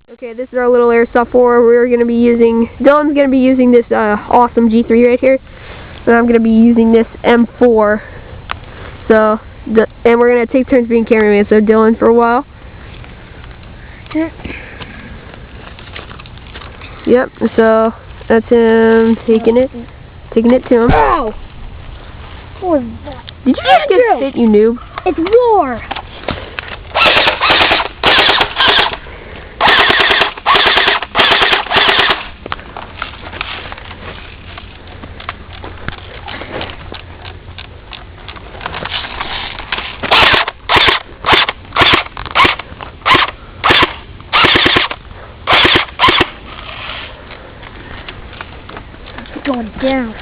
Okay, this is our little airsoft 4. Dylan's going to be using this awesome G3 right here. And I'm going to be using this M4. So, and we're going to take turns being cameraman. So, Dylan for a while. Yep, so that's him taking it to him. Ow! What was that? Did you just get hit, you noob? It's war! It's going down.